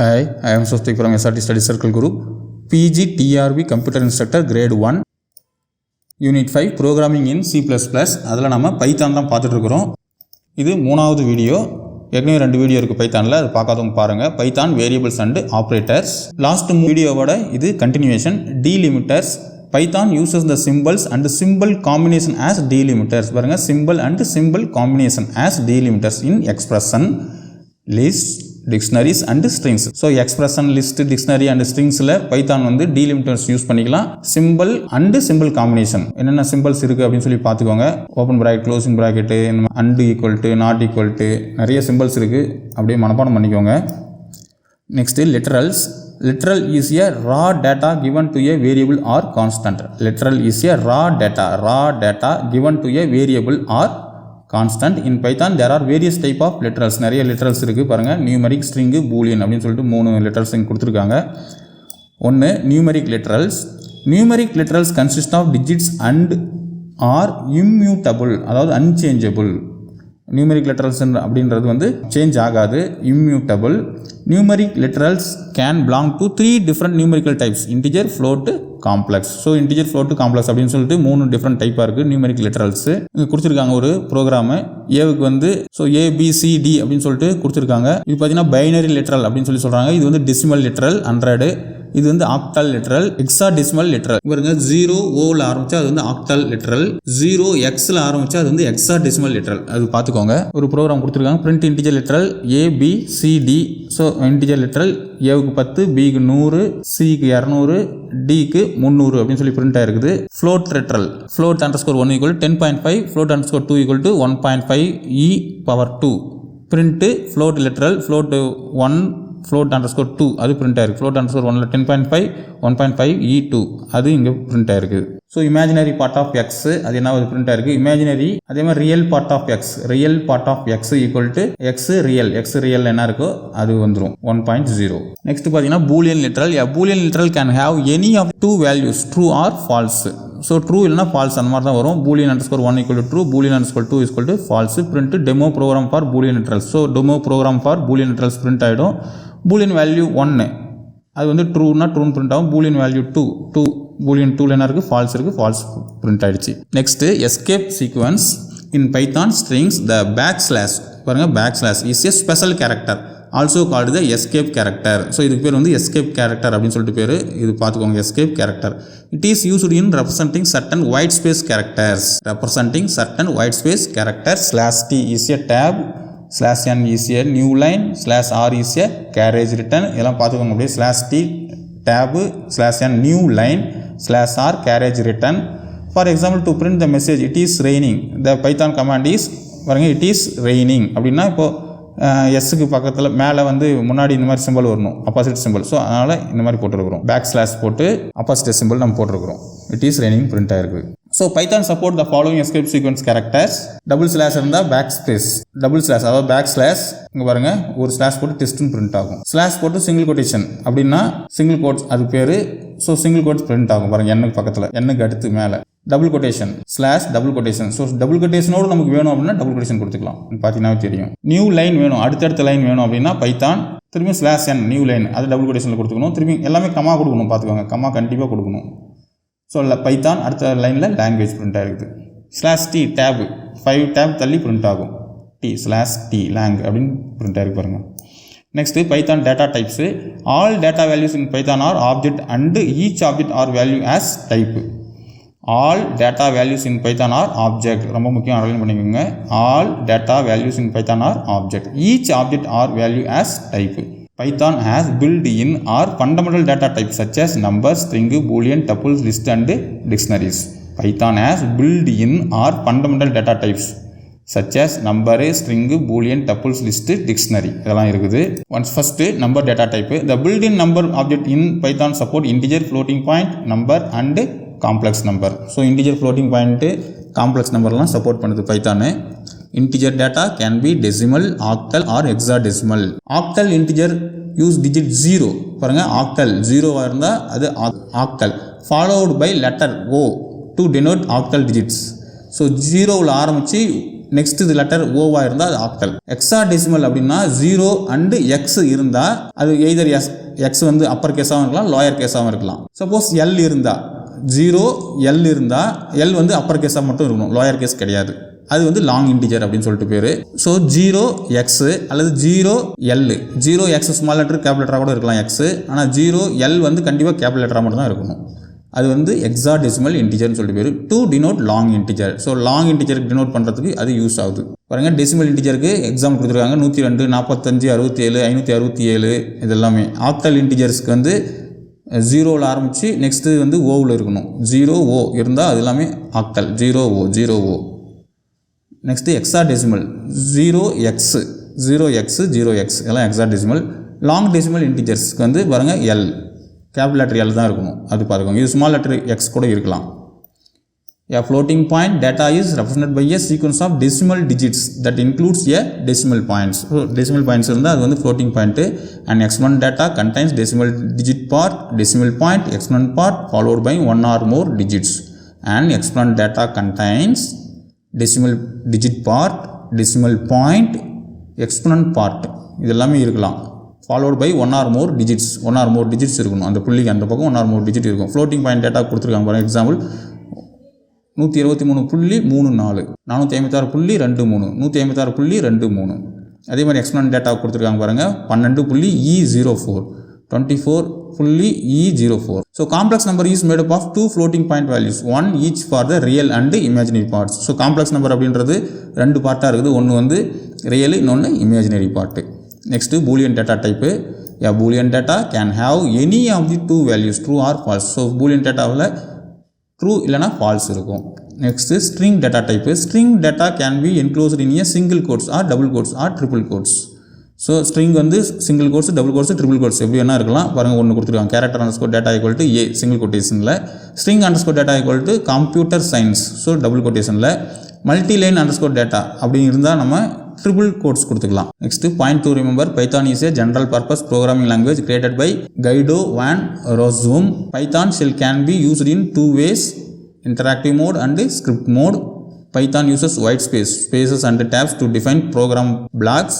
Hi, I am Swastik from SRT Study Circle Group. PGTRB Computer Instructor Grade 1 Unit 5 Programming in C++. அதில் நம்ம Python தான் பார்த்துட்டு இருக்கிறோம். இது மூணாவது வீடியோ. ஏற்கனவே 2 வீடியோ இருக்குது பைத்தானில், அது பார்க்காதவங்க பாருங்கள். Python variables and operators. Last வீடியோவோட இது continuation. Delimiters. Python uses the symbols and symbol combination as delimiters. பாருங்க, symbol and symbol combination as delimiters in expression, list, dictionaries and strings. So expression, list, dictionary and stringsல Python வந்து delimiters use பண்ணிக்கலாம். symbol and symbol combination என்னென்ன symbols இருக்கு அப்படின்னு சொல்லி பார்த்துக்கோங்க. open bracket, closing bracket, and equal to, not equal to, நிறைய symbols இருக்கு, அப்படியே மனப்பாடம் பண்ணிக்கோங்க. Next, literals. Literal is a raw data given to a variable or constant. Literal is a raw data given to a variable or constant. In Python there are various type of literals. நிறைய literals இருக்கு பாருங்க. numeric, string, boolean அப்படின்னு சொல்லிட்டு 3 literals இங்க கொடுத்திருக்காங்க. ஒன்னு numeric literals. Numeric literals consist of digits and are immutable, அதாவது unchangeable. numeric literals அப்படின்றது வந்து சேஞ்ச் ஆகாது, immutable. numeric literals can belong to 3 different numerical types: integer, float, complex. So integer, float, complex அப்படின்னு சொல்லிட்டு 3 different டைப்பாக இருக்குது numeric literals. இங்கே கொடுத்துருக்காங்க ஒரு ப்ரோக்ராமு. ஏவுக்கு வந்து ஸோ ABCD அப்படின்னு சொல்லிட்டு கொடுத்துருக்காங்க. இது பார்த்தீங்கன்னா பைனரி லிட்ரல் அப்படின்னு சொல்லி சொல்கிறாங்க. இது வந்து டெசிமல் லிட்ரல் 100. இது வந்து ஆக்டல் லிட்ரல், ஹெக்ஸாடெசிமல் லிட்ரல். பாருங்க, 0Oல ஆரம்பிச்சா அது வந்து ஆக்டல் லிட்ரல், 0Xல ஆரம்பிச்சா அது வந்து ஹெக்ஸாடெசிமல் லிட்ரல். அது பார்த்துக்கோங்க. ஒரு ப்ரோக்ராம் கொடுத்துருக்காங்க. Print integer literal ABCD. So integer literal ஏவுக்கு 10, Bக்கு 100, Cக்கு 200, Dக்கு 300 அப்படின்னு சொல்லி பிரிண்ட் ஆயிருக்குது. Float literal, float _1 = 10.5, float _2 = 1.5 e⁻². Print float literal, float 1, float _2 அது பிரிண்ட் ஆயிருக்கு. float _1ல 10.5, 1.5 e2 அது இங்கே பிரிண்ட் ஆயிருக்கு. So imaginary part of x அது என்ன பிரிண்ட் ஆயிருக்கு, இமேஜினரி. அதே மாதிரி real part of x, real part of x equal to x real என்ன இருக்கோ அது வந்துடும் 1.0. நெக்ஸ்ட் பார்த்தீங்கன்னா Boolean literal. Boolean literal can have any of 2 values, true or false. So true இல்லைனா ஃபால்ஸ் அந்த மாதிரி தான் வரும். Boolean _1 = true, Boolean _2 = false. Print demo program for Boolean literals. So demo program for Boolean literals print ஆகிடும். Boolean value 1 அது வந்து ட்ரூனா ட்ரூன்னு பிரிண்ட் ஆகும். பூலியன் வேல்யூ 2 பூலியன் 2ல என்ன இருக்குது, ஃபால்ஸ் இருக்குது, ஃபால்ஸ் பிரிண்ட் ஆகிடுச்சு. Next escape sequence. In Python strings the backslash பாருங்கள், backslash is a special character also called the escape character. So இதுக்கு பேர் வந்து எஸ்கேப் கேரக்டர் அப்படின்னு சொல்லிட்டு பேர். இது பார்த்துக்கோங்க, escape character. It is used in representing certain white space characters. /t is a tab, /n is a new line, /r is a carriage return. இதெல்லாம் பார்த்துக்கோங்க அப்படியே. /t tab, /n new line, /r carriage return. For example, to print the message it is raining, the Python command is பாருங்க, it is raining அப்படின்னா இப்போ எஸ்ஸுக்கு பக்கத்தில் மேலே வந்து முன்னாடி இந்த மாதிரி சிம்பிள் வரணும், ஆப்போசிட் சிம்பிள். ஸோ அதனால் இந்த மாதிரி போட்டிருக்கிறோம். பேக்ஸ்லாஷ் போட்டு ஆப்போசிட் சிம்பிள் நம்ம போட்டிருக்கிறோம். இட் இஸ் ரெய்னிங் பிரிண்ட் ஆயிருக்கு. So Python support the following escape sequence characters. // இருந்தால் பேக் ஸ்பேஸ், // அதாவது பேக்ஸ்லாஷ் இங்கே பாருங்க, ஒரு ஸ்லாஷ் போட்டு டெஸ்ட்னு பிரிண்ட் ஆகும். ஸ்லாஷ் போட்டு சிங்கிள் கொட்டேஷன் அப்படின்னா சிங்கிள் கோட்ஸ் அது பேர். ஸோ சிங்கிள் கோட்ஸ் பிரிண்ட் ஆகும் பாருங்க, எண்ணுக்கு பக்கத்தில், எண்ணுக்கு அடுத்து மேலே. Double quotation, / quotation. So double கொட்டேஷனோடு நமக்கு வேணும் அப்படின்னா டபுள் கொட்டேஷன் கொடுத்துக்கலாம். பார்த்தீங்கன்னா தெரியும். நியூ லைன் வேணும், அடுத்தடுத்த லைன் வேணும் அப்படின்னா பைத்தான் திரும்பி /n நியூ லைன் அது டபுள் கொட்டேஷனில் கொடுத்துக்கணும். திரும்பி எல்லாமே கமா கொடுக்கணும், பார்த்துக்கோங்க, கமா கண்டிப்பாக கொடுக்கணும். ஸோ பைத்தான் அடுத்த லைனில் லாங்குவேஜ் பிரிண்ட் ஆகிருக்குது. /t டேப் 5 டேப் தள்ளி பிரிண்ட் ஆகும். /t lang அப்படின்னு பிரிண்ட் ஆகிருக்கு பாருங்கள். Next Python data types. All data values in Python are object and each object are value as type. All data values in Python are object, ரொம்ப முக்கியம், underline பண்ணிக்கோங்க. All data values in Python are object, each object are value as type. Python has built-in or fundamental data types such as number, string, boolean, tuples, list and dictionaries. Python has built-in or fundamental data types such as number, string, boolean, tuples, list, dictionary. இதெல்லாம் இருக்குது. Once first number data type. The built-in number object in Python support integer, floating point, number and complex number. So integer, floating point, complex numberலாம் support பண்ணுது Python. Integer data can be decimal, octal or hexadecimal. Octal integer use digit 0. பாருங்க, octal 0 இருந்தால் அது octal followed by letter O to denote octal digits. So 0ல் ஆரம்பித்து next இது letter ஓவா இருந்தால் அது ஆக்டல். ஹெக்ஸாடெசிமல் அப்படின்னா 0 and x இருந்தால் அது எய்தர் எக்ஸ் வந்து அப்பர் கேஸாகவும் இருக்கலாம், லோயர் கேஸாகவும் இருக்கலாம். சப்போஸ் எல் இருந்தால் 0 எல் இருந்தால் எல் வந்து அப்பர் கேஸாக மட்டும் இருக்கணும், லோயர் கேஸ் கிடையாது. அது வந்து லாங் இன்டிஜர் அப்படின்னு சொல்லிட்டு பேர். ஸோ 0x அல்லது 0l, 0x small letter capital லெட்டராக கூட இருக்கலாம் எக்ஸ், ஆனால் 0l வந்து கண்டிப்பாக கேபிட்டல் லெட்டராக மட்டும் தான் இருக்கணும். அது வந்து ஹெக்ஸாடெசிமல் இன்டிஜர்னு சொல்லிட்டு பேர். To denote long integer. So long இன்டிஜருக்கு டினோட் பண்ணுறதுக்கு அது யூஸ் ஆகுது. பாருங்கள், டெசிமல் இன்டிஜருக்கு எக்ஸாம்பிள் கொடுத்துருக்காங்க. 102, 45, 67, 567 இது எல்லாமே. ஆக்டல் இன்டிஜர்ஸ்க்கு வந்து 0ல் ஆரம்பித்து நெக்ஸ்ட்டு வந்து ஓவில் இருக்கணும். 0O இருந்தால் அது எல்லாமே octal. 0O. Next hexadecimal 0x எல்லாம் ஹெக்ஸாடெசிமல். லாங் டெசிமல் இன்டிஜர்ஸ்க்கு வந்து பாருங்கள் எல், கேபிட்டல் லெட்டர் எல் தான் இருக்கணும். அது பார்த்துக்கோங்க. இது ஸ்மால் லெட்டர் எக்ஸ் கூட இருக்கலாம். A floating point data is represented by a sequence of decimal digits that includes a decimal points. So decimal points இருந்தால் அது வந்து floating point. And exponent data contains decimal digit part, decimal point, exponent part followed by one or more digits. And exponent data contains decimal digit part, decimal point, exponent part இது எல்லாமே இருக்கலாம். followed by one or more digits இருக்கணும். அந்த புள்ளிக்கு அந்த பக்கம் 1 or more digit இருக்கும். floating point data கொடுத்துருக்காங்க பாருங்கள். எக்ஸாம்பிள் 123.34, 456.23, 156.23. அதே மாதிரி எக்ஸ்பனன்ட் டேட்டா கொடுத்துருக்காங்க பாருங்கள். 12.E04, 24.E04. So complex number is made up of 2 floating point values, one each for the real and imaginary parts. So complex number அப்படின்றது 2 பார்ட்டாக இருக்குது. ஒன்று வந்து ரியல், இன்னொன்று imaginary part. Next boolean data type. Boolean data can have any of the 2 values, true or false. So boolean டேட்டாவில் true இல்லைனா false இருக்கும். Next string data type. String data can be enclosed in a single quotes or double quotes or triple quotes. So string வந்து single quotes, double quotes, triple quotes எப்படி வேணா இருக்கலாம். பாருங்கள், ஒன்று கொடுத்துருக்காங்க. Character underscore data equal to a single கொட்டேஷனில், string underscore data equal to computer science so double கொட்டேஷனில், multi line underscore data அப்படி இருந்தால் நம்ம ட்ரிபிள் கோட்ஸ் கொடுத்துக்கலாம். Next point to remember, Python is a general purpose programming language created by Guido van Rossum. Python shell can be used in 2 ways, interactive mode and script mode. Python uses white spaces and tabs to define program blocks.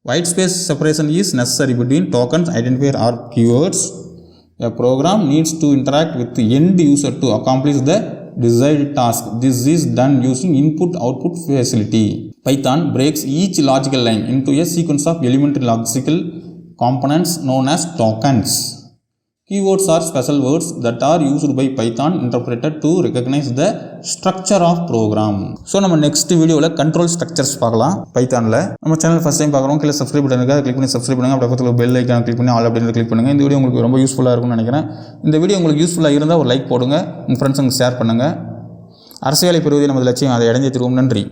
White space separation is necessary between tokens, identifier or keywords. A program needs to interact with the end user to accomplish the desired task. This is done using input-output facility. Python breaks each logical line into a sequence of elementary logical components known as tokens. Keywords are special words that are used by Python interpreter to recognize the structure of program. So நம்ம next வீடியோவில் control structures பார்க்கலாம் பைத்தானில். நம்ம channel first time பார்க்குறோம், கீழே subscribe button இருக்கா, click பண்ணி subscribe பண்ணுங்கள். அப்படி பக்கத்தில் பெல் ஐக்கான கிளிக் பண்ணி ஆல் அப்படின்னு கிளிக் பண்ணுங்கள். இந்த வீடியோ உங்களுக்கு ரொம்ப யூஸ்ஃபுல்லாக இருக்கும்னு நினைக்கிறேன். இந்த வீடியோ உங்களுக்கு யூஸ்ஃபுல்லாக இருந்தால் ஒரு லைக் போடுங்க, உங்கள் ஃப்ரெண்ட்ஸுங்களுக்கு ஷேர் பண்ணுங்கள். அரசியலை பெறுவதே நமது லட்சியம், அதை அடைஞ்சே தருவோம். நன்றி.